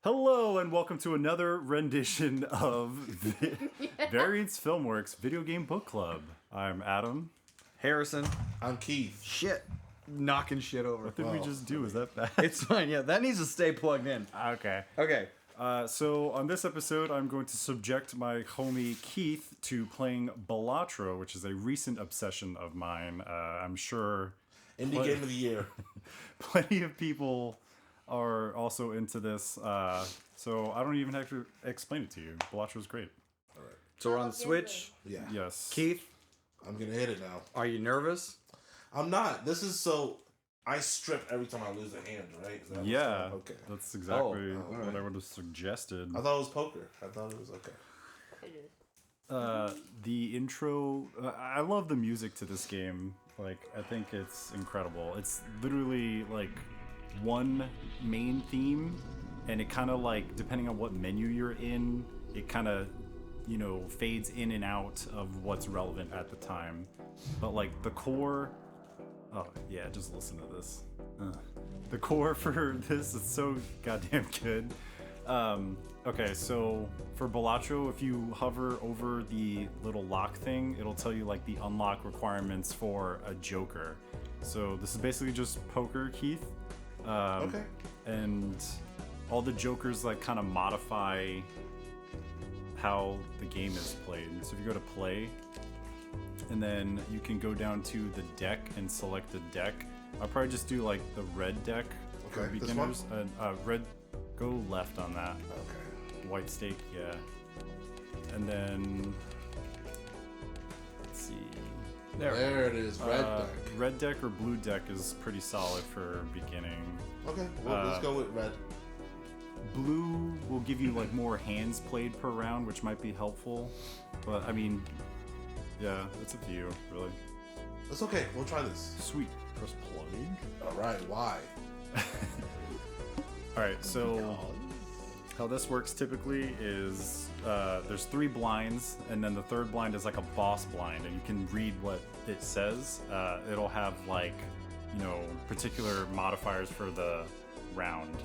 Hello and welcome to another rendition of Variance Filmworks Video Game Book Club. I'm Adam. Harrison. I'm Keith. Shit. Knocking shit over. What did we just do? Is that bad? It's fine, yeah. That needs to stay plugged in. Okay. Okay. So on this episode, I'm going to subject my homie Keith to playing Balatro, which is a recent obsession of mine. I'm sure Indie Game of the Year. plenty of people are also into this, so I don't even have to explain it to you. Balatro's great. All right. So we're on the Switch. Yeah. Yes. Keith, I'm going to hit it now. are you nervous? I'm not. This is so... I strip every time I lose a hand, right? Is that what's Yeah. going- Okay. That's exactly all right. what I would have suggested. I thought it was poker. I thought it was okay. The intro, I love the music to this game. Like, I think it's incredible. It's literally like one main theme, and it kind of like, depending on what menu you're in, it kind of, you know, fades in and out of what's relevant at the time. But like the core, oh yeah, just listen to this. The core for this is so goddamn good. Okay, so for Balatro, if you hover over the little lock thing, it'll tell you like the unlock requirements for a Joker. So this is basically just poker, Keith. Okay. And all the Jokers like kind of modify how the game is played. So if you go to play, and then you can go down to the deck and select the deck. I'll probably just do like the red deck for Okay, this beginners. one? Red, go left on that. Okay. White stake, yeah. And then let's see. There it is. Red deck. Red deck or blue deck is pretty solid for beginning. Okay. Well, let's go with red. Blue will give you like more hands played per round, which might be helpful. But I mean, yeah, it's up to you, really. It's okay. We'll try this. Sweet. Press play. All right. Why? All right, so how this works typically is there's 3 blinds, and then the third blind is like a boss blind, and you can read what it says. It'll have like, you know, particular modifiers for the round.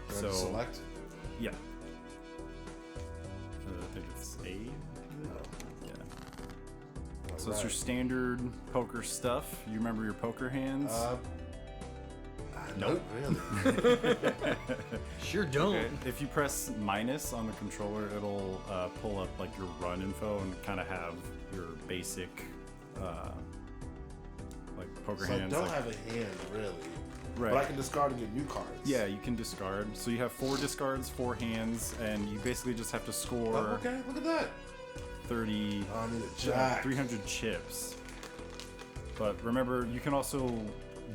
So select. yeah, I think it's A. Yeah. So it's your standard poker stuff. You remember your poker hands? Nope. Really. Sure don't. Okay. If you press minus on the controller, it'll pull up like your run info and kind of have your basic like poker So I hands. don't like, have a hand, really. right. But I can discard and get new cards. Yeah, you can discard. So you have 4 discards, 4 hands, and you basically just have to score Oh, okay. Look at that. 30. Oh, I need a jack. 300 chips. But remember, you can also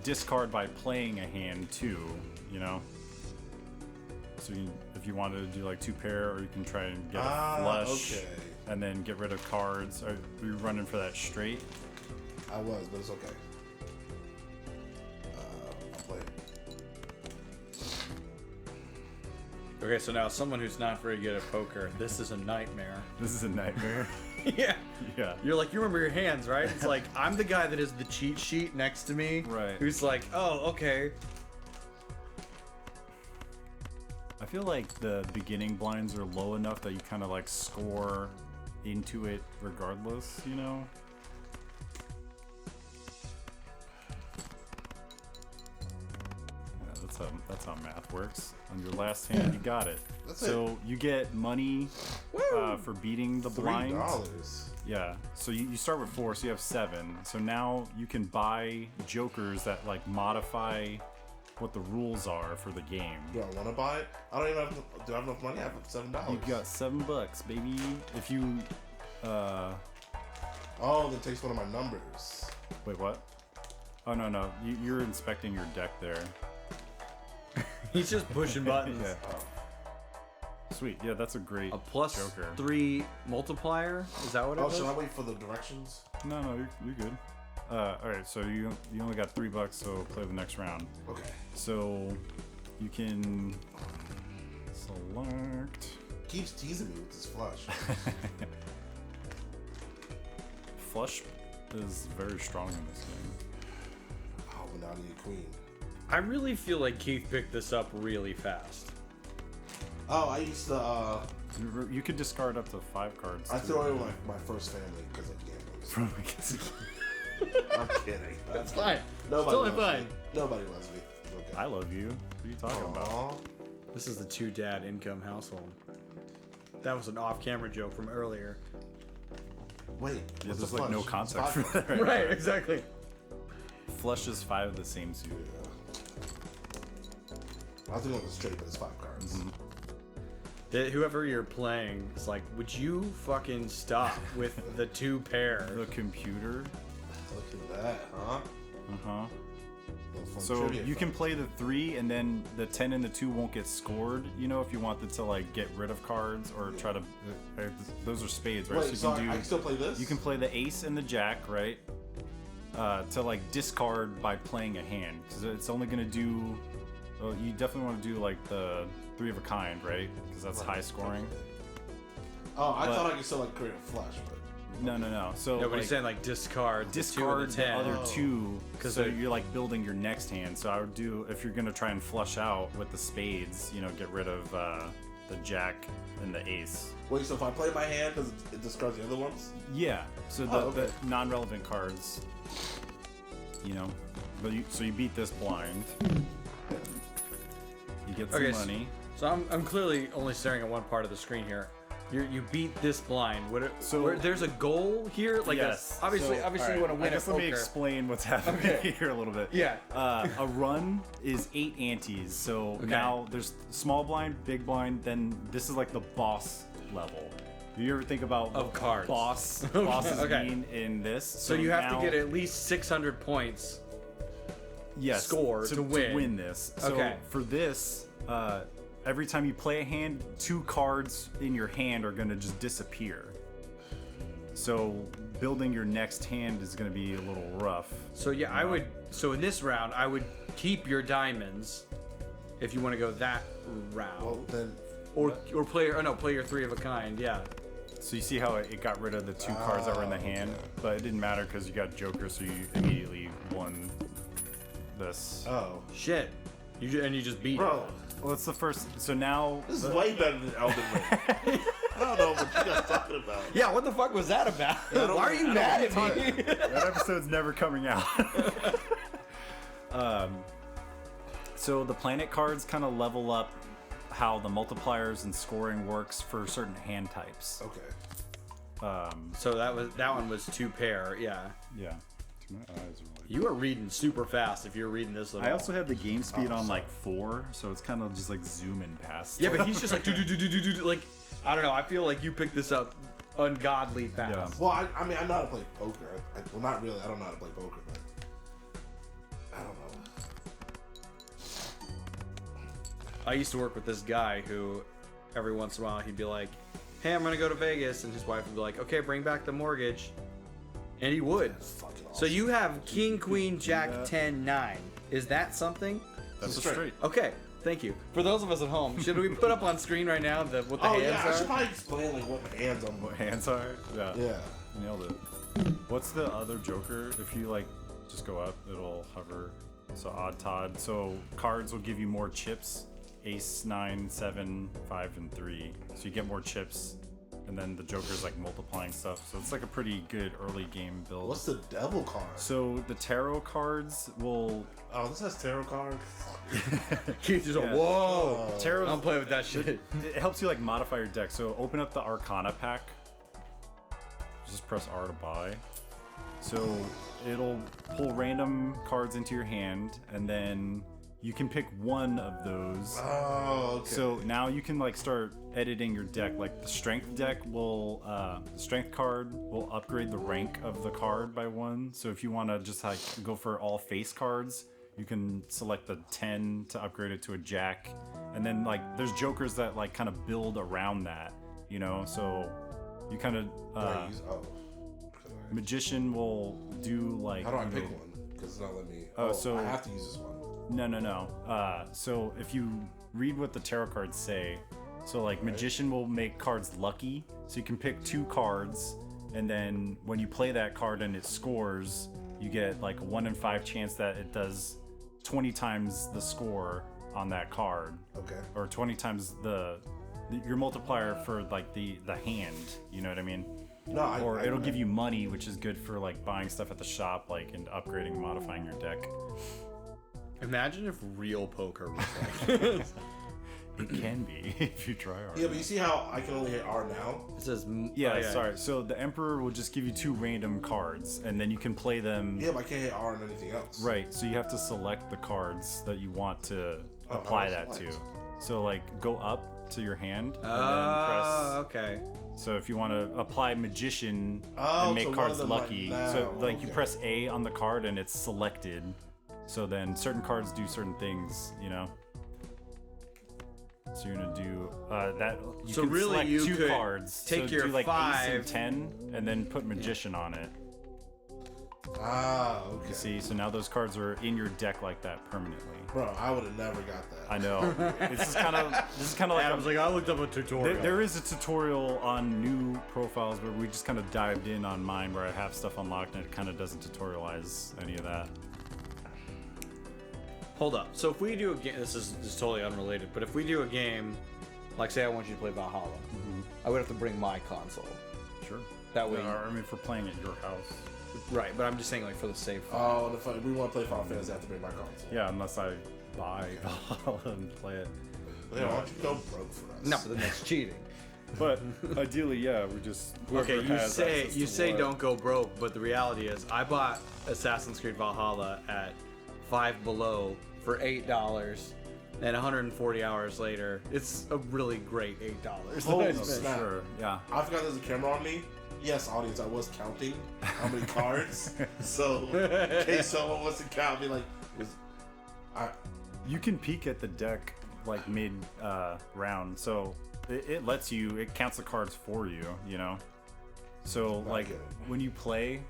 discard by playing a hand too, you know? So if you wanted to do like 2 pair, or you can try and get a flush, okay. and then get rid of cards. Are you running for that straight? I was, but it's okay. I'll play it. Okay, so now someone who's not very good at poker, this is a nightmare. This is a nightmare. Yeah. Yeah. You're like, you remember your hands, right? It's like, I'm the guy that is the cheat sheet next to me. Right. Who's like, oh, okay. I feel like the beginning blinds are low enough that you kind of like score into it regardless, you know? Yeah, that's how math works. On your last hand, you got it. That's so you get money for beating the blind. $3. Yeah. So you start with 4, so you have 7. So now you can buy jokers that like modify what the rules are for the game. Do I want to buy it? I don't even have. Do I have enough money? I have $7. You got $7, baby. If you Oh, that takes one of my numbers. wait, what? Oh no, you're inspecting your deck there. He's just pushing buttons. Yeah. Sweet. Yeah, that's a great A plus Joker. 3 multiplier? Is that what it Oh, is? should I wait for the directions? No, you're good. All right, so you only got $3, so play the next round. Okay. So you can select. Keeps teasing me with this flush. Flush is very strong in this game. Oh, but now I need a queen. I really feel like Keith picked this up really fast. Oh, I used to. You could discard up to 5 cards. I too. threw away my first family because of gambling. From I guess. I'm kidding. That's fine. Nobody Totally loves fine. me. Nobody loves me. It's okay. I love you. What are you talking about? Aw. This is the 2-dad income household. That was an off-camera joke from earlier. Wait. Yeah, what's there's the like no flush? context Five for that. Right? Right, exactly. Flushes 5 of the same suit. I was thinking it was straight, but it's 5 cards. Whoever you're playing is like, would you fucking stop with the 2 pair? The computer. Look at that, huh? Uh-huh. Little fun So trivia you can fact. play the 3 and then the 10 and the 2 won't get scored, you know, if you wanted to like get rid of cards or try to those are spades, right? Wait, so you so I can still play this? you can play the ace and the jack, right? To like discard by playing a hand, because it's only gonna do. Well, you definitely want to do like the 3 of a kind, right? Because that's high scoring. Oh, I but- thought I could still like create a flush, but No. So Nobody's like, saying like discard discard the the 10. other 2 'Cause so they're- you're like building your next hand. So I would do, if you're gonna try and flush out with the spades, you know, get rid of the jack and the ace. wait. So if I play my hand, does it discard the other ones? Yeah. So Oh, okay. the non-relevant cards, you know, but so you beat this blind. You get some Okay, money. So I'm clearly only staring at one part of the screen here. You beat this blind. So- there's a goal here. Like Yes. obviously So, you alright, want to I win guess at let me poker. explain what's happening Okay. here a little bit. Yeah. A run is 8 antes. So now there's small blind, big blind. Then this is like the boss level. Do you ever think about Of what cards. bosses Okay. mean in this? So you have now- to get at least 600 points. yes, score to win. this. So Okay. for this, every time you play a hand, 2 cards in your hand are going to just disappear. So building your next hand is going to be a little rough. So yeah, I would. So in this round, I would keep your diamonds, if you want to go that route, Well, then. or play your 3 of a kind. Yeah. So you see how it got rid of the 2 cards that were in the hand, but it didn't matter because you got Joker, so you immediately won this. Oh. Shit. You just beat. Bro, Well, it's the first. So now this is way better than Elden Ring. I don't know what you guys talking about. Yeah, what the fuck was that about? don't- Why are you I don't mad know at me? that episode's never coming out. So the planet cards kind of level up how the multipliers and scoring works for certain hand types. Okay. So that one was 2 pair. Yeah. Yeah. My eyes are really. You are reading super fast if you're reading this. I also have the game speed on like 4, so it's kind of just like zooming past. Yeah, but he's just like do like I don't know. I feel like you picked this up ungodly fast. Yeah. Well, I mean, I know how to play poker. Well, not really. I don't know how to play poker, but I don't know. I used to work with this guy who, every once in a while, he'd be like, "Hey, I'm gonna go to Vegas," and his wife would be like, "Okay, bring back the mortgage," and he would. That's fucking awesome. So you have King, Queen, Jack, that. 10, 9. Is that something? That's a Straight. straight. Okay, thank you. For those of us at home, should we put up on screen right now what the Oh hands yeah, I are? should probably explain like what hands I'm. What hands are? Yeah. Yeah. Nailed it. What's the other Joker? If you like, just go up, it'll hover. So odd Todd. So cards will give you more chips. Ace, 9, 7, 5, and 3. So you get more chips, and then the Joker's like multiplying stuff. So it's like a pretty good early game build. What's the devil card? So the tarot cards will. Oh, this has tarot cards. Keith just Yeah. whoa. Tarot. Don't play with that shit. It helps you like modify your deck. So open up the Arcana pack. Just press R to buy. So it'll pull random cards into your hand, and then you can pick one of those. Oh, okay. So now you can like start editing your deck. Like the strength deck will, the strength card will upgrade the rank of the card by 1. So if you want to just like go for all face cards, you can select the 10 to upgrade it to a jack. And then like there's jokers that like kind of build around that, you know. So you kind of magician will do like. How do I pick one? Because it's not letting me. Oh, so- I have to use this one. No. So if you read what the tarot cards say, so like magician will make cards lucky, so you can pick 2 cards, and then when you play that card and it scores, you get like a 1 in 5 chance that it does 20 times the score, on that card, Okay. or 20 times your multiplier for like the hand. You know what I mean? No, Or it'll give you money, which is good for like buying stuff at the shop, like and upgrading and modifying your deck. Imagine if real poker was like this. It can be if you try hard. Yeah, but you see how I can only hit R now? It says Yeah, sorry. So the Emperor will just give you 2 random cards, and then you can play them. Yeah, but I can't hit R on anything else. Right. So you have to select the cards that you want to apply that to. So like go up to your hand and then press. Okay. So if you want to apply Magician Oh, and make so one cards of them, lucky, like, so now, like you okay. press A on the card and it's selected. So then certain cards do certain things, you know. So you're gonna do that. You So can really select you 2 could cards. take so your do like 5 Ace and 10, and then put Magician on it. Okay. See, so now those cards are in your deck like that permanently. Bro, I would have never got that. I know. This is kind of like Adam's like, I looked up a tutorial. there is a tutorial on new profiles where we just kind of dived in on mine where I have stuff unlocked and it kind of doesn't tutorialize any of that. Hold up. So if we do a game, this is totally unrelated, but if we do a game, like say I want you to play Valhalla, I would have to bring my console. Sure. That way. I mean, for playing at your house. Right, but I'm just saying like for the save file. Oh, if we want to play Final Fantasy, I have to bring my console. Yeah, unless I buy Valhalla and play it. Yeah, why don't you go broke for us? No, but then that's cheating. But ideally, yeah, we just Okay, you say don't go broke, but the reality is I bought Assassin's Creed Valhalla at Five Below for $8, and 140 hours later, it's a really great $8. Holy that I spent. snap. Sure, yeah. I forgot there's a camera on me. Yes, audience, I was counting how many cards. So, in case someone wants to count me, like, You can peek at the deck like mid round, so it lets you. It counts the cards for you, you know. So like get it. when you play,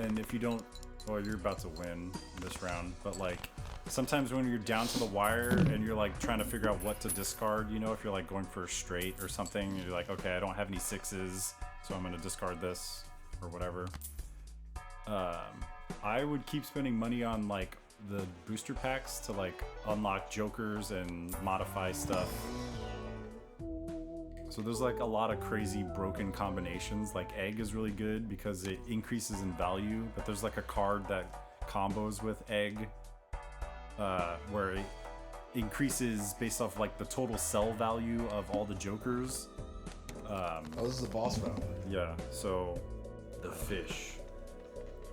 and if you don't, well, you're about to win this round. But like sometimes when you're down to the wire and you're like trying to figure out what to discard, you know, if you're like going for a straight or something, and you're like, okay, I don't have any 6s, so I'm gonna discard this or whatever. I would keep spending money on like the booster packs to like unlock jokers and modify stuff. So there's like a lot of crazy broken combinations. Like egg is really good because it increases in value, but there's like a card that combos with egg where it increases based off like the total sell value of all the jokers. oh, this is a boss round. Yeah, so the fish.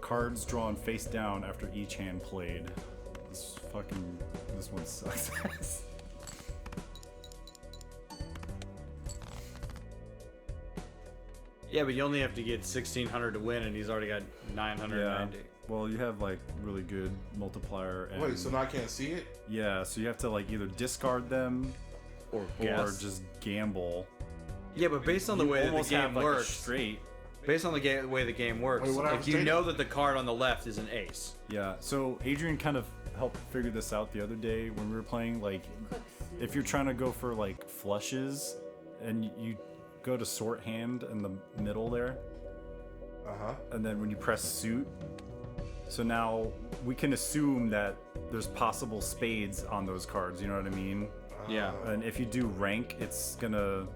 Cards drawn face down after each hand played. This one sucks. Yeah, but you only have to get 1,600 to win, and he's already got 990. Well, you have like really good multiplier. And, Wait, so now I can't see it? yeah, so you have to like either discard them Or or just gamble. Yeah, but based on the You way that the almost game have, like, a works, straight. based on the way the game works, Wait, what if happens you to know that the card on the left is an ace. Yeah, so Adrian kind of helped figure this out the other day when we were playing. Like, if you're trying to go for like flushes, and you go to sort hand in the middle there, and then when you press suit, so now we can assume that there's possible spades on those cards. You know what I mean? Yeah. And if you do rank, it's gonna,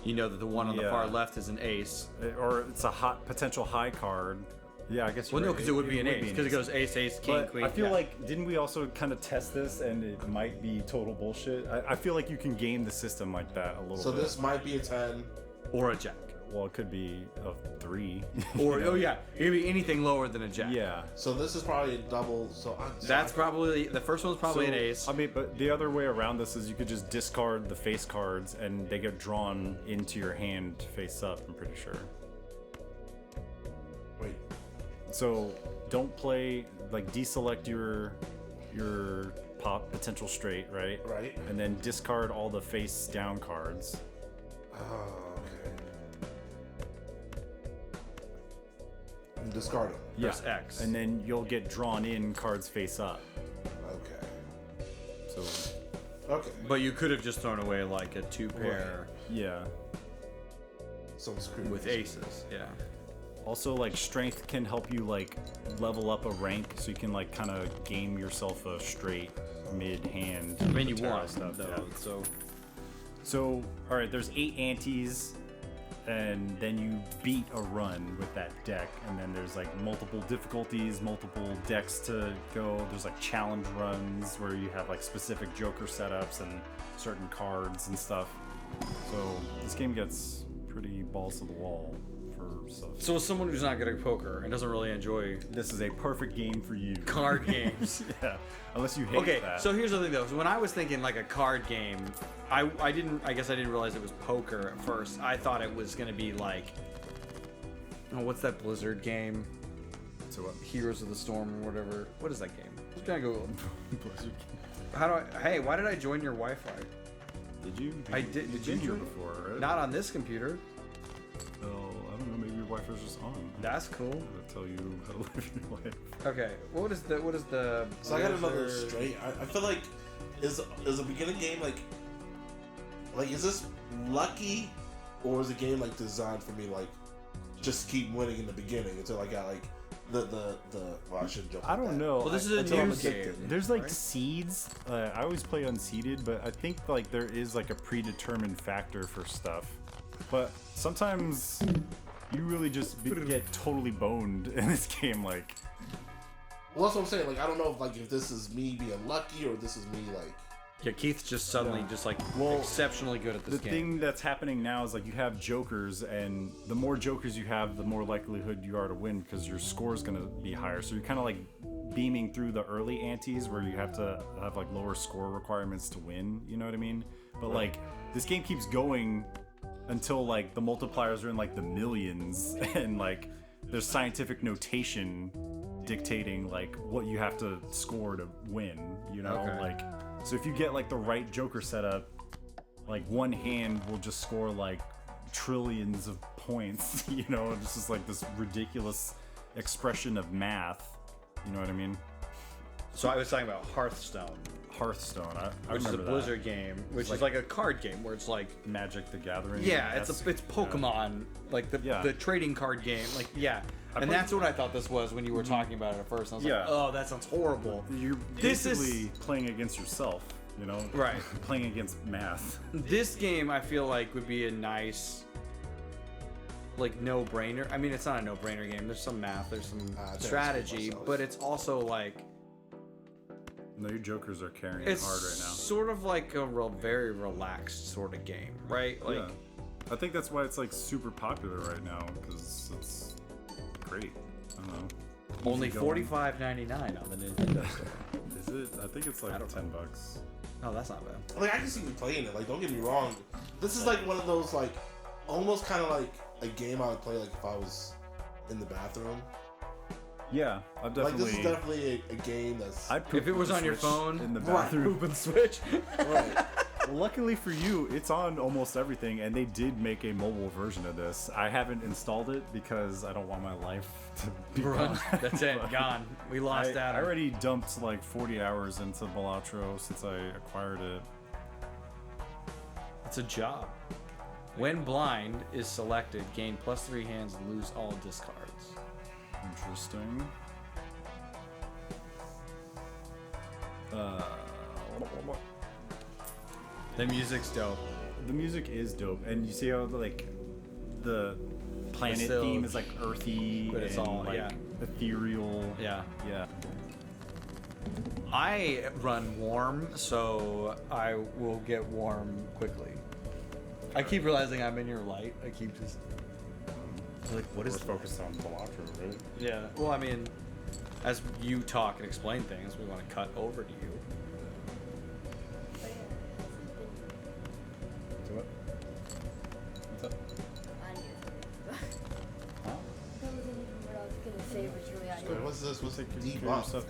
You know that the one on the Yeah. far left is an ace. or it's a potential high card. Yeah, I guess. Well, you're no, right. because it would be an ace. Because it goes ace, ace, king, But queen. I feel yeah. like, didn't we also kind of test this and it might be total bullshit? I feel like you can game the system like that a little So bit. this might be a 10. Or a jack. Well, it could be a 3. Or, oh yeah, it could be anything lower than a jack. Yeah. So this is probably a double. So That's probably, the first one's probably So, an ace. I mean, but the other way around this is you could just discard the face cards and they get drawn into your hand face up, I'm pretty sure. Wait. So don't play, like deselect your pop potential straight, right? Right. And then discard all the face down cards. Oh, okay. And discard them. Press X. And then you'll get drawn in cards face up. Okay. So Okay. But you could have just thrown away like a 2 pair yeah. So I'm screwed with aces. Yeah. Also, like, strength can help you, like, level up a rank, so you can, like, kind of game yourself a straight mid-hand. I mean, you tarot want stuff, though, yeah. so All right, there's 8 antes, and then you beat a run with that deck, and then there's, like, multiple difficulties, multiple decks to go. There's, like, challenge runs where you have, like, specific Joker setups and certain cards and stuff. So this game gets pretty balls to the wall for stuff. So as someone who's not good at poker and doesn't really enjoy This is a perfect game for you. card games. Yeah, unless you hate Okay, that. so here's the thing though. So when I was thinking like a card game, I guess I didn't realize it was poker at first. I thought it was gonna be like, oh, what's that Blizzard game? So what? Heroes of the Storm or whatever. What is that game? Just gonna Google. Blizzard. How do I? Hey, why did I join your Wi-Fi? Did you? I did. You've Did been you here join? before, right? Not on this computer. Well, I don't know. Maybe your Wi-Fi's just on. That's cool. That'll tell you how to live your life. Okay, what is the? So I got another Blizzard- straight. I feel like is a beginning game like is this lucky, or is a game like designed for me like just keep winning in the beginning until I got like the well, I shouldn't joke. I don't know. Well, this is a until I'm new addicted. game. There's like right? seeds. I always play unseeded, but I think like there is like a predetermined factor for stuff. But sometimes you really just get totally boned in this game. Like, Well, that's what I'm saying. Like, I don't know if this is me being lucky or this is me like. Yeah, Keith's just suddenly Yeah. just like Well, exceptionally good at this the game. thing that's happening now is like you have jokers, and the more jokers you have, the more likelihood you are to win because your score is going to be higher. So you're kind of like beaming through the early antes where you have to have like lower score requirements to win. You know what I mean? But like this game keeps going until like the multipliers are in like the millions, and like there's scientific notation dictating like what you have to score to win. You know, Okay. like. So if you get like the right Joker setup, like one hand will just score like trillions of points, you know, it's just like this ridiculous expression of math. You know what I mean? So I was talking about Hearthstone, Hearthstone. I which is a remember that. Blizzard game, which is like a card game where it's like Magic the Gathering. yeah, it's Pokemon, like the trading card game, like yeah. And that's what I thought this was when you were talking about it at first. I was Yeah. like, oh, that sounds horrible. You're This is- basically playing against yourself, you know? Right. Playing against math. This game I feel like would be a nice, like no-brainer. I mean, it's not a no-brainer game. There's some math, there's some I think I strategy, screwed myself. but it's also like No, your jokers are carrying it it's hard right now. sort of like a very relaxed sort of game, right? Like. Yeah. I think that's why it's like super popular right now, because it's great. I don't know. Only Easy going. $45.99 on the Nintendo Store. Is it? I think it's like I don't $10. Oh, that's not bad. Like I can see me playing it. Like don't get me wrong, this is like one of those like almost kind of like a game I would play like if I was in the bathroom. Yeah, I've Like definitely. this is definitely a game that's. I If it was on your phone, in the right, bathroom. poop and switch. Right. Luckily for you, it's on almost everything, and they did make a mobile version of this. I haven't installed it because I don't want my life to be Run. gone. That's it. But Gone. We lost I Adam. already dumped like 40 hours into Balatro since I acquired it. It's a job. When blind is selected, gain +3 hands and lose all discards. Interesting. The music's dope. The music is dope, and you see how like the planet still- theme is like earthy, but it's and, all- like yeah. ethereal. Yeah. Yeah. I run warm, so I will get warm quickly. I keep realizing I'm in your light. I keep just like, what is We're focused on Balatro, right? Yeah. Well, I mean, as you talk and explain things, we want to cut over to you. So what? What's up? Huh? That wasn't even what I was gonna say, was really out Wait, what's this? What's Take like care of debuff? yourself.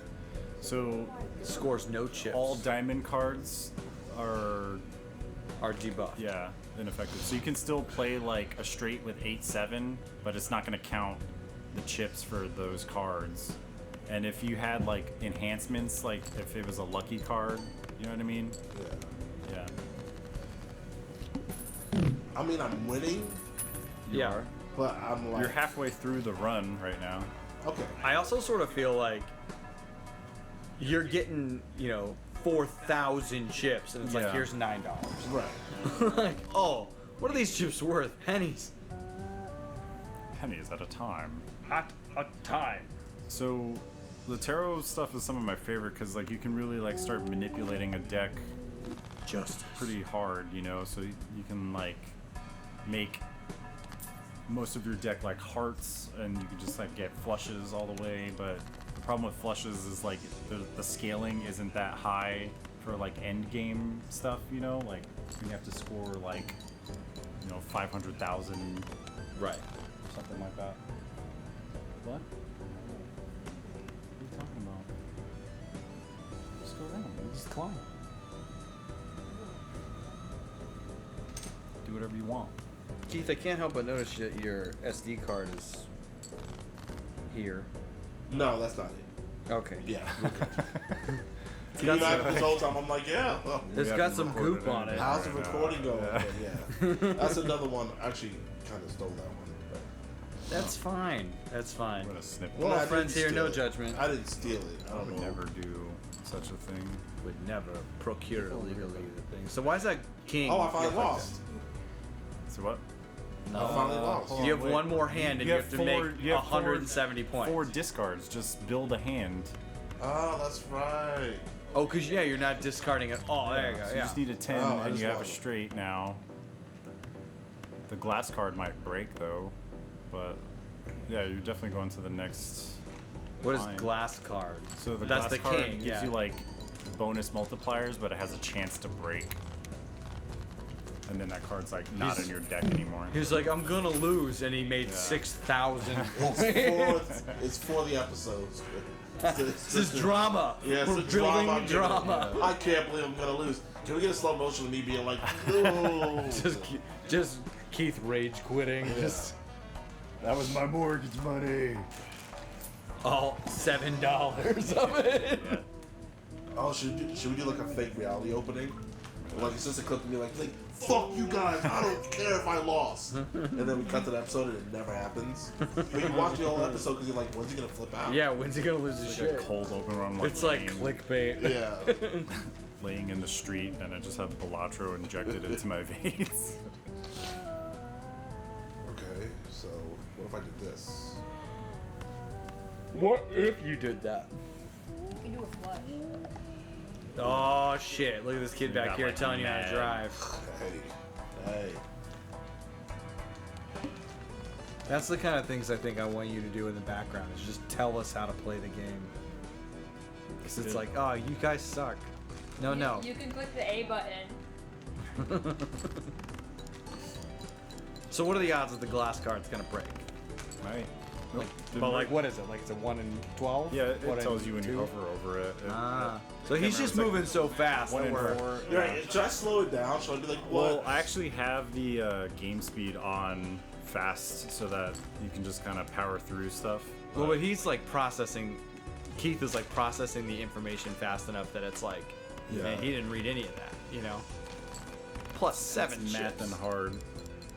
So Scores no chips. all diamond cards are are debuffed. yeah ineffective. So you can still play like a straight with 8-7, but it's not going to count the chips for those cards. And if you had like enhancements, like if it was a lucky card, you know what I mean? Yeah. Yeah. I mean, I'm winning, You Yeah. are? But I'm like, You're halfway through the run right now. okay. I also sort of feel like you're getting, 4,000 chips, and it's like, Yeah. here's $9. Right. Like, oh, what are these chips worth? Pennies. Pennies at a time. At a time. So the tarot stuff is some of my favorite because like you can really like start manipulating a deck Just pretty hard, so you can like make most of your deck like hearts, and you can just like get flushes all the way. But the problem with flushes is like the scaling isn't that high for like end game stuff, like you have to score like 500,000 right. or something like that. What? What are you talking about? Just go around. Just climb. Do whatever you want. Keith, I can't help but notice that your SD card is here. No, that's not it. Okay. Yeah. It's You got know, some, this whole time I'm like, yeah. Well, it's We got haven't some recorded goop on it. anything. how's the Right now. recording going? Yeah. But yeah. That's another one. Actually, kind of stole that one. But That's fine. That's fine. I'm gonna snip. Well, I friends didn't here, no steal it. judgment. I didn't steal it. I I don't would know. never do such a thing. Would never procure illegally the thing. So why is that king? Oh, I finally feel like lost. So what? that? I finally No. lost. hold You on, have wait. one more hand, and you have to make you have 170 points. 4 discards. Just build a hand. Oh, that's right. Oh, because you're not discarding it. Oh, there you go. So you Yeah. just need a 10, Oh, I and just you have a wanted- straight now. The glass card might break though, but yeah, you're definitely going to the next. What is line. glass card? So the That's glass the card king. gives Yeah. you like bonus multipliers, but it has a chance to break. And then that card's like not He's- in your deck anymore. He was like, I'm gonna lose, and he made Yeah. 6,000 points. It's for the episodes. This This is drama. Yeah, it's We're a building drama. drama. I can't believe I'm gonna lose. Can we get a slow motion of me being like, no? Just Keith rage quitting. Just That was my mortgage money. all $7 of it. Oh, should we do like a fake reality opening? Like it's just a clip of me like fuck you guys, I don't care if I lost. And then we cut to the episode and it never happens. But you watch the whole episode because you're like, when's he gonna flip out? Yeah, when's he gonna lose his Like shit? a cold open where I'm like, It's like laying, clickbait. Yeah. laying in the street, and I just have Balatro injected into my veins. Okay, so what if I did this? What if you did that? You can do a flush. Oh shit! Look at this kid You back got, here like, telling you how to mad. drive. Hey. That's the kind of things I think I want you to do in the background. Is just tell us how to play the game. 'Cause it's like, oh, you guys suck. No, no. You can click the A button. So what are the odds that the glass card's gonna break? Right. Like, Didn't but like, break. what is it? Like it's a 1 in 12? Yeah, it 1 in tells you when you 2? hover over it. Ah. So I can't he's just remember, moving it's so fast. like 1 that in we're- 4. You're right, should I slow it down? Should I be like, what? Well, I actually have the game speed on fast so that you can just kind of power through stuff. Well, but he's like processing. Keith is like processing the information fast enough that it's like, Yeah. man, he didn't read any of that, Plus 7 It's math chips. and hard.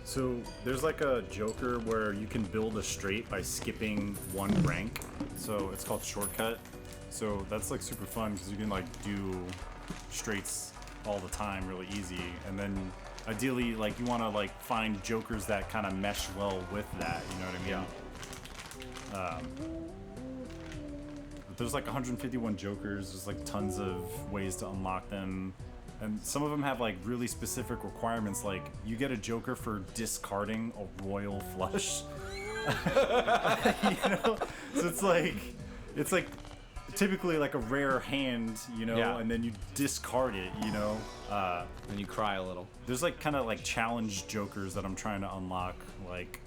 So there's like a joker where you can build a straight by skipping 1 rank. So it's called shortcut. So that's like super fun because you can like do straights all the time really easy. And then ideally like you want to like find jokers that kind of mesh well with that. You know what I mean? But there's like 151 jokers. There's like tons of ways to unlock them. And some of them have like really specific requirements, like you get a joker for discarding a royal flush. So it's like typically like a rare hand, Yeah. and then you discard it, And you cry a little. There's like kind of like challenge jokers that I'm trying to unlock. Like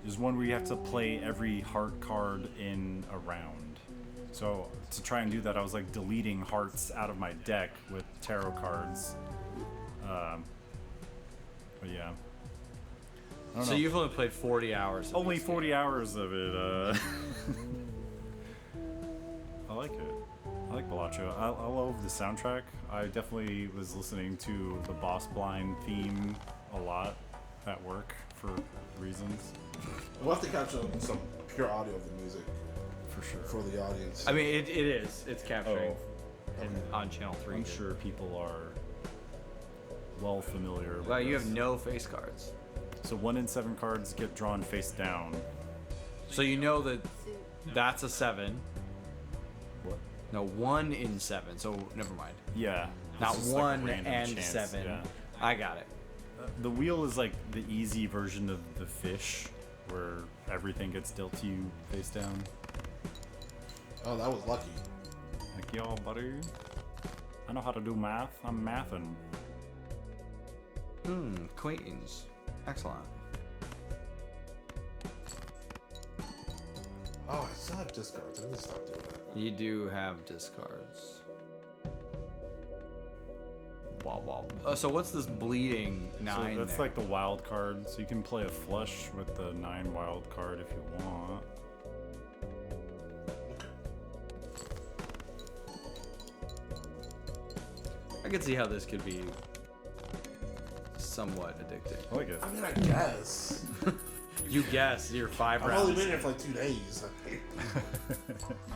there's one where you have to play every heart card in a round. So to try and do that, I was like deleting hearts out of my deck with tarot cards. But yeah. I don't So know. you've only played 40 hours. Of Only this 40 hours of it. I like it. I like Balatro. I love the soundtrack. I definitely was listening to the Boss Blind theme a lot at work for reasons. We'll have to capture some pure audio of the music For sure. for the audience. I mean, it is. It's capturing on channel 3. I'm sure people are well familiar with Well, you this. have no face cards. So 1 in 7 cards get drawn face down. So you know that that's a 7. What? No, 1 in 7. So never mind. Yeah. Not It's just like a 1 random and chance, 7. yeah. I got it. The wheel is like the easy version of the fish, where everything gets dealt to you face down. Oh, that was lucky. Like, yo, buddy, I know how to do math. I'm mathing. Queens. Excellent. Oh, I still have discards. I need to stop doing that. You do have discards. Wow. So what's this bleeding 9 So that's there? like the wild card. So you can play a flush with the 9 wild card if you want. I can see how this could be somewhat addicting. I like it. I mean, I guess. You guess your 5 I've rounds. only been here for like 2 days.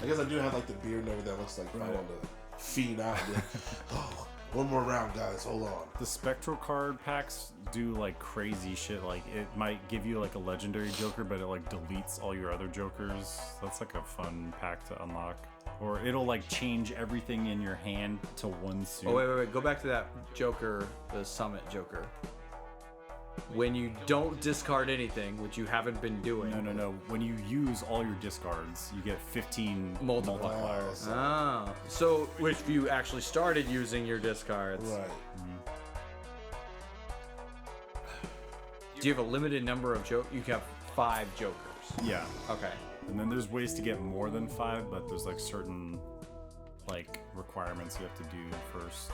I guess I do have like the beard and everything that looks like I want to feed out. Like, oh, one more round, guys. Hold on. The spectral card packs do like crazy shit. Like it might give you like a legendary Joker, but it like deletes all your other Jokers. That's like a fun pack to unlock. Or it'll like change everything in your hand to one suit. Oh, wait. Go back to that Joker, the Summit Joker. When you don't discard anything, which you haven't been doing. No. When you use all your discards, you get 15 multipliers. Oh. So, if you actually started using your discards. Right. Do you have a limited number of Jokers? You have 5 Jokers. Yeah. Okay. And then there's ways to get more than 5, but there's like certain like requirements you have to do first.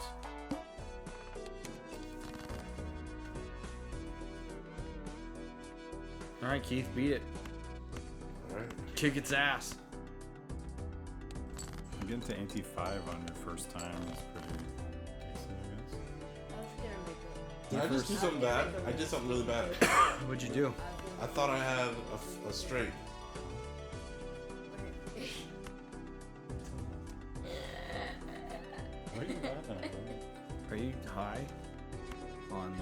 All right, Keith, beat it. All right. Kick its ass. Getting to anti-5 on your first time is pretty decent, I I was gonna make it. Did I just do something bad? I did something really bad. What'd you do? I thought I had a straight. What are you laughing at, bro? Are you high on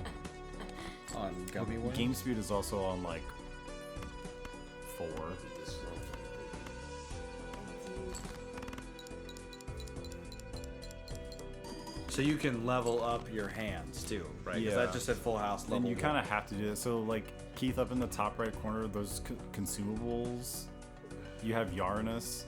gummy worms? Game speed is also on like 4. So you can level up your hands too, right? Because Yeah. that just said full house level. And you 1. kind of have to do it. So like Keith, up in the top right corner, those consumables, you have Uranus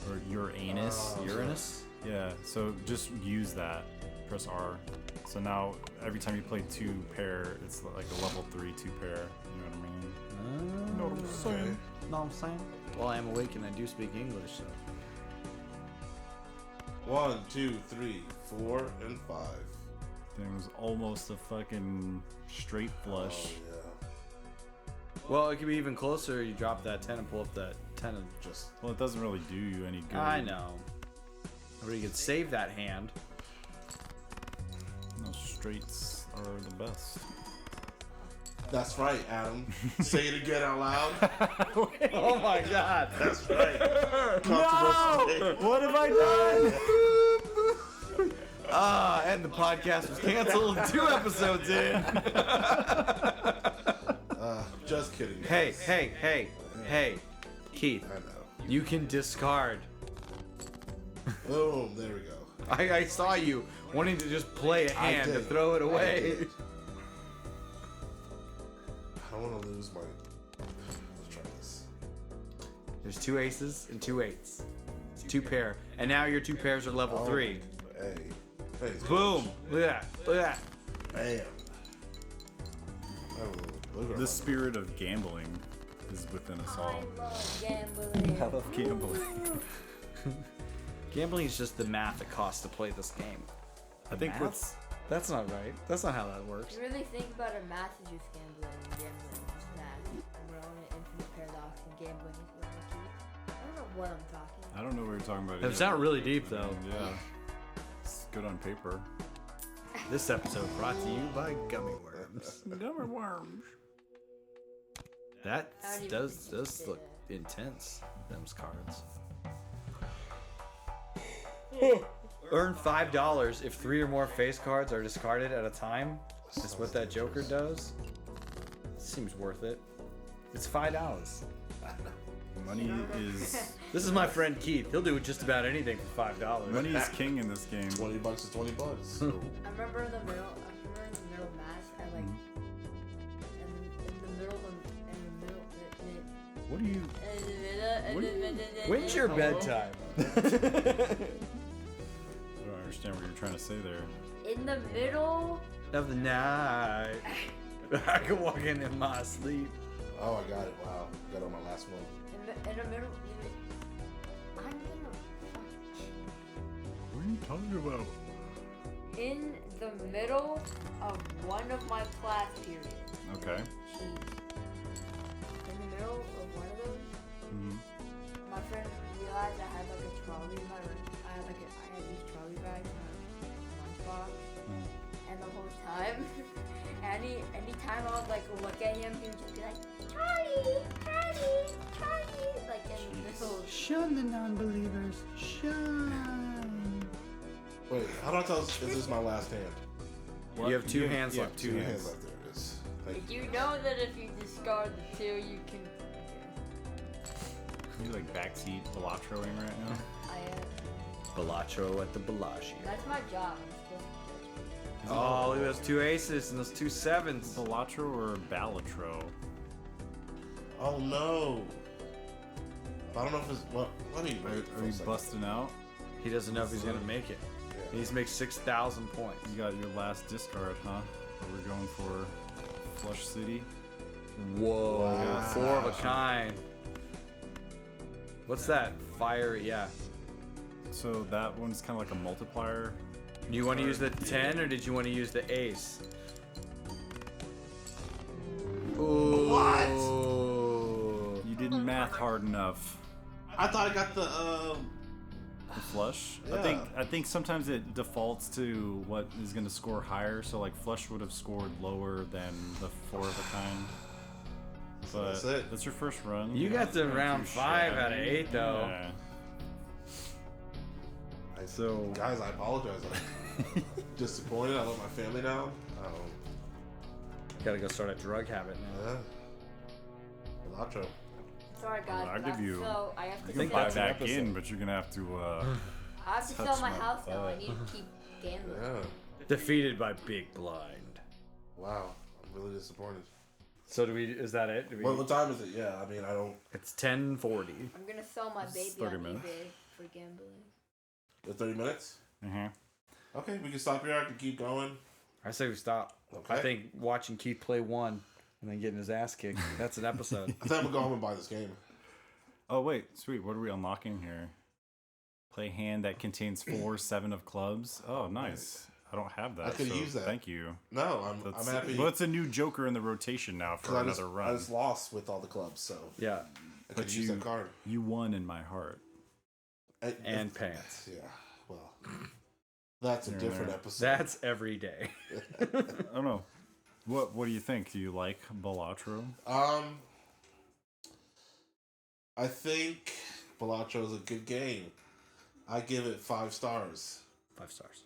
or Uranus. Uranus. Yeah. So just use that. Press R. So now every time you play 2 pair, it's like a level 3 2 pair. You know what I mean? You know what I'm saying? Know what I'm saying? Well, I am awake and I do speak English, so. 1, 2, 3, 4, and 5. Thing was almost a fucking straight flush. Oh, yeah. Well, it could be even closer. You drop that 10 and pull up that 10 and Just Well, it doesn't really do you any good. I know. Or you could save that hand. No, straights are the best. that's right, Adam. Say it again out loud. Oh my god. That's right. Controversial take. What have I done? And the podcast was canceled 2 episodes in. Just kidding. Hey, Keith, I know. you can discard. Boom. There we go. I saw you wanting to just play a hand to did. throw it I away. did. I don't want to lose my. Let's try this. There's 2 aces and 2 8s. It's 2 pair. And now your 2 pairs are level 3. Hey. Hey. Boom. Look at that. Look at that. Bam. Oh, look at The spirit of gambling is within us all. I love gambling. I love gambling. Gambling is just the math it costs to play this game. I think Math? what's That's not right. That's not how that works. You really think about it, math is just gambling, and gambling is math. And we're on an infinite paradox, and gambling is where we keep. I don't know what I'm talking about. I don't know what you're talking about. It's either. not really deep though. Yeah. It's good on paper. This episode brought to you by Gummy Worms. Gummy worms. That I don't even does think you look did intense. Them's cards. Earn $5 if 3 or more face cards are discarded at a time. That's what that Joker does. Seems worth it. It's $5. Money is This is my friend Keith. He'll do just about anything for $5. money is king in this game. $20 is $20. I remember in the middle. I remember in the middle math. I like in the middle What do you? When's your bedtime? I don't understand what you're trying to say there. in the middle. Of the night. I can walk in my sleep. Oh, I got it. Wow. Got on my last one. In the middle. I'm gonna. What are you talking about? In the middle of one of my class periods. Okay. Jeez. In the middle of one of those, my friend realized I had like a trolley in my room. I had these trolley bags in my lunchbox. And the whole time, anytime I would like look at him, he would just be like, Charlie, Charlie, Charlie, like in the middle. Shun the non-believers. Shun. Wait, how do I tell if this is my last hand? What? You have 2 hands Yeah, left. 2 hands left. There it is. Thank You know that if you discard the 2, you can. You like backseat Balatro-ing right now? I am. Balatro at the Bellagio. That's my job. I'm supposed to Oh, look at those 2 aces and those 2 sevens. Balatro or Balatro? Oh no. I don't know if it's. Well, let me wait for Are a you second. busting out? He doesn't know if he's gonna make it. He needs to make 6,000 points. You got your last discard, huh? We're going for Flush City. Whoa, Wow. 4 of a kind. What's that? Fire, yeah. So that one's kind of like a multiplier. Do you want to use the 10 or did you want to use the ace? Ooh. What? You didn't math hard enough. I thought I got the The flush. Yeah. I think sometimes it defaults to what is going to score higher. So like flush would have scored lower than the 4 of a kind. But that's it. that's your first run. You got to Not round too 5 out of shabby. 8 though. Yeah. So guys, I apologize. I'm disappointed. I let my family down. Gotta go start a drug habit now. Yeah. Balatro. Sorry guys. I'll but give I'm you- So I have to You think can buy that's an back episode. in, but you're gonna have to. I have to touch sell my my house now. I butt. need to keep gambling. Yeah. Defeated by Big Blind. Wow. I'm really disappointed. So is that it? Do we, What time is it? Yeah. I mean, I don't. it's 10:40. I'm gonna sell my It's baby 30 on minutes. eBay for gambling. The 30 minutes. Uh-huh. Okay, we can stop here. I can keep going. I say we stop. Okay. I think watching Keith play 1 and then getting his ass kicked, that's an episode. I think I'm gonna go home and buy this game. Oh wait, sweet. What are we unlocking here? Play hand that contains 4 7 of clubs. Oh, nice. I don't have that. I could so use that. Thank you. No, I'm happy. Well, it's a new Joker in the rotation now for 'cause another I run. just lost with all the clubs, so Yeah. I could But use you- that card. You won in my heart. And pants. Yeah. Well, that's a There, different there. episode. That's every day. I don't know. What do you think? Do you like Balatro? I think Balatro is a good game. I give it 5 stars. 5 stars.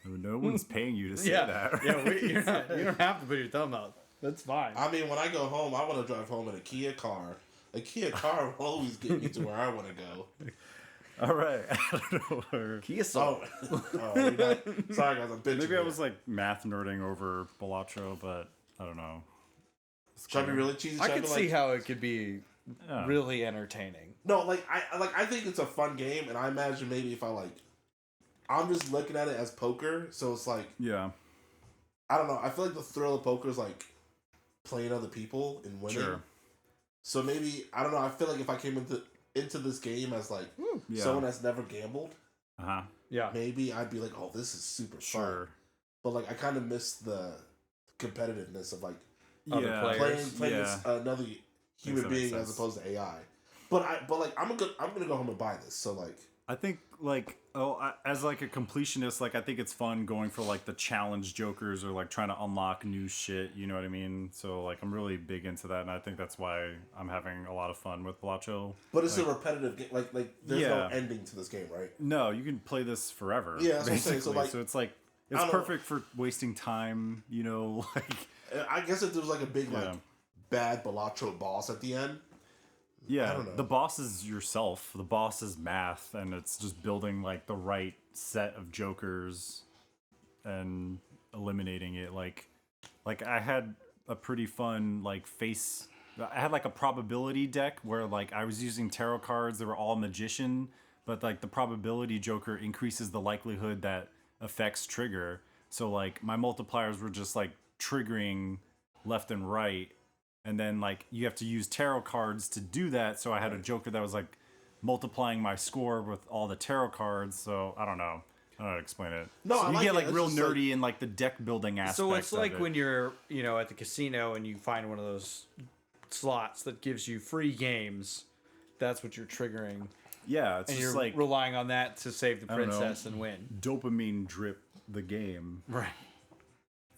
No one's paying you to say Yeah. that. Yeah, you don't have to put your thumb out. That's fine. I mean, when I go home, I want to drive home in a Kia car. A Kia car will always get me to where I want to go. All right. I don't know. where- Kia Soul. Oh, you're not, sorry guys, I'm bitching. Maybe I here. was like math nerding over Balatro, but I don't know. Should I be really cheesy? I Should could be see like, how it could be Yeah. really entertaining. No, I think it's a fun game, and I imagine maybe if I'm just looking at it as poker, so it's like Yeah. I don't know. I feel like the thrill of poker is like playing other people and winning. Sure. So maybe I don't know. I feel like if I came into this game as like Yeah. someone that's never gambled, Uh-huh. Yeah. maybe I'd be like, oh, this is super Sure. fun. But like I kind of miss the competitiveness of like Other Yeah. players. playing Yeah. this, another human that makes being as sense. opposed to AI. But I'm gonna go home and buy this. So like I think like as like a completionist, like I think it's fun going for like the challenge jokers or like trying to unlock new shit. You know what I mean? So like I'm really big into that, and I think that's why I'm having a lot of fun with Balatro. But it's a repetitive game. Like there's no ending to this game, right? No, you can play this forever. Yeah, that's basically. What I'm saying. So it's like it's perfect for wasting time. You know, like I guess if there was like a big like bad Balatro boss at the end. Yeah, the boss is yourself. The boss is math, and it's just building like the right set of jokers and eliminating it. Like I had a pretty fun like I had like a probability deck where like I was using tarot cards that were all magician, but like the probability joker increases the likelihood that effects trigger. So like my multipliers were just like triggering left and right. And then, like, you have to use tarot cards to do that. So I had a joker that was, like, multiplying my score with all the tarot cards. So, I don't know. I don't know how to explain it. No, so I you like get, like, it. real nerdy in, like, the deck building aspect. So it's like when you're, you know, at the casino and you find one of those slots that gives you free games. That's what you're triggering. Yeah, it's and just, you're like... relying on that to save the princess and win. Dopamine drip the game. Right.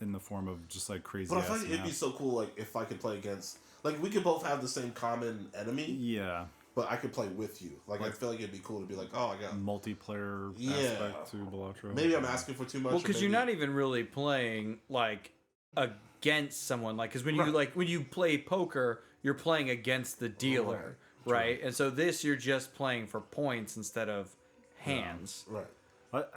In the form of just like crazy. But I feel like it'd be so cool, like if I could play against, like we could both have the same common enemy. Yeah. But I could play with you. Like I feel like it'd be cool to be like, oh, I got multiplayer aspect to Balatro. Maybe I'm asking for too much. Well, because you're not even really playing like against someone, like because when you play poker, you're playing against the dealer, right? And so this you're just playing for points instead of hands, right?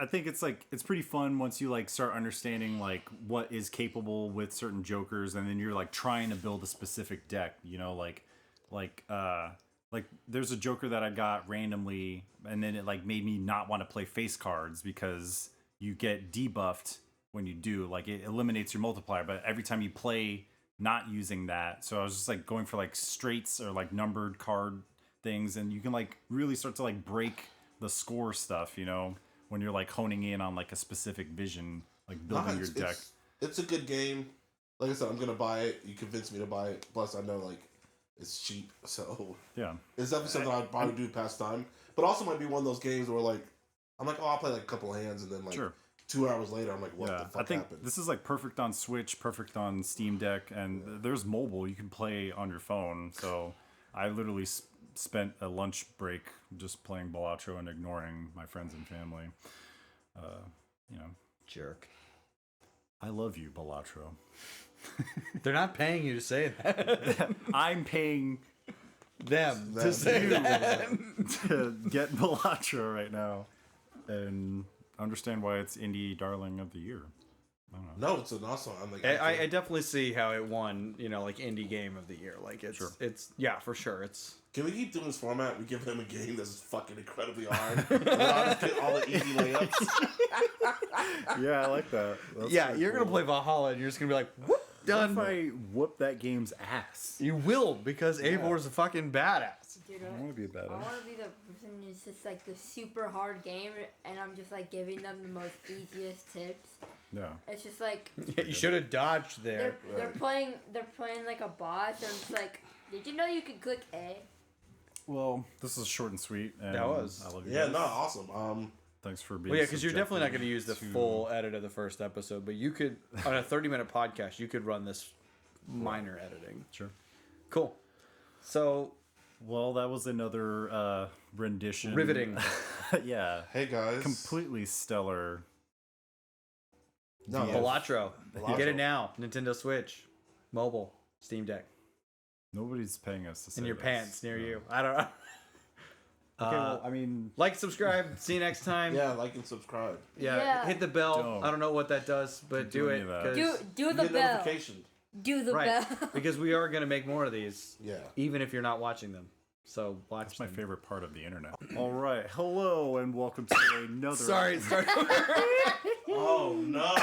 I think it's like it's pretty fun once you like start understanding like what is capable with certain jokers, and then you're like trying to build a specific deck. You know, like there's a joker that I got randomly, and then it like made me not want to play face cards because you get debuffed when you do. Like it eliminates your multiplier, but every time you play not using that, so I was just like going for like straights or like numbered card things, and you can like really start to like break the score stuff. You know. When you're like honing in on like a specific vision, like building your deck. It's a good game. Like I said, I'm gonna buy it. You convinced me to buy it. Plus, I know like it's cheap, so yeah, it's definitely something I'd probably do past time. But also might be one of those games where like I'm like, oh, I'll play like a couple hands, and then like 2 hours later, I'm like, what the fuck happened? This is like perfect on Switch, perfect on Steam Deck, and there's mobile. You can play on your phone. So I literally spent a lunch break just playing Balatro and ignoring my friends and family. You know, jerk. I love you, Balatro. They're not paying you to say that. I'm paying them to say that. To get Balatro right now and understand why it's Indie Darling of the Year. I don't know. No, it's an awesome. I'm like, I definitely see how it won. You know, like Indie Game of the Year. Like it's yeah, for sure. It's. Can we keep doing this format? We give them a game that's fucking incredibly hard. And then I'll just get all the easy layups. Yeah, I like that. That's you're gonna play Valhalla and you're just gonna be like, whoop, done. What if I whoop that game's ass? You will, because Eivor's a fucking badass. Dude, I want to be a badass. I want to be the person who's just like the super hard game, and I'm just like giving them the most easiest tips. Yeah. It's just like Yeah, you should have dodged there. they're playing like a boss, and I'm just like, did you know you could click A? Well, this is short and sweet. And That was. I love you Yeah, guys. no, awesome. Thanks for being. Well, yeah, because you're definitely not subjected going to use the full edit of the first episode, but you could, on a 30-minute podcast, you could run this minor editing. Sure. Cool. So, well, that was another rendition. Riveting. Yeah. Hey guys. Completely stellar. No, Balatro. Get it now. Nintendo Switch, mobile, Steam Deck. Nobody's paying us to say In your this. pants near you. I don't know. Okay, well, I mean, Like, subscribe. See you next time. Yeah, like and subscribe. Yeah. Hit the bell. Don't. I don't know what that does, but do do it. any of that. 'cause- Do the Get bell. notification. Do the right. bell. Because we are going to make more of these, Yeah. even if you're not watching them. So watch that's my them. favorite part of the internet. All right, hello and welcome to another. Sorry, start Oh no!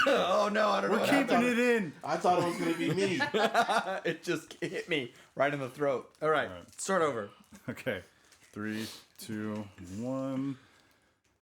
Oh no, I don't know. We're what keeping it in. I thought it was gonna be me. happened. It just hit me right in the throat. All right, All right. start over. Okay, 3, 2, 1.